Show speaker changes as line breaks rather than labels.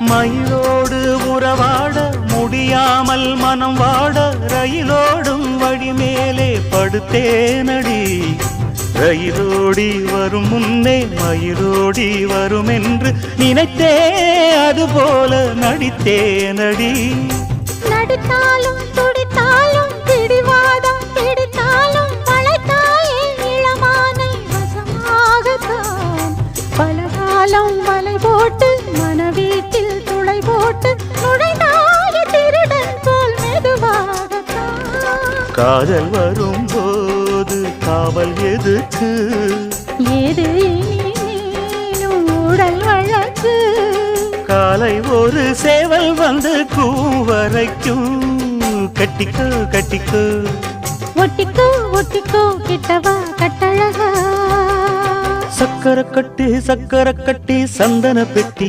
மயிலோடு உறவாட முடியாமல் மனம் வாட ரயிலோடும் வழி மேலே படுத்தேனடி. ரயிலோடி வரும் முன்னே மயிலோடி வரும் என்று நினைத்தே அதுபோல நடித்தேனடி.
நடித்தாலும் துடித்தாலும் பிடிவாதம் பிடித்தாலும் வளைத்தாயே இளமானை வசமாகத்தான். பலகாலம் வலை போட்டு மனவீட்டில் துளை போட்டு நுழைந்தாய திருடன் போல் மெதுவாகத்தான்.
காதல் வரும்போது காவல் எதுக்கு?
ஏது இனிமேலும் உடல் வழக்கு.
காலை ஒரு சேவல் வந்து கூவரைக்கும். கட்டிக்கோ கட்டிக்கோ
ஒட்டிக்கோ ஒட்டிக்கோ கிட்டவா கட்டழகா.
சக்கரை கட்டி சந்தன பெட்டி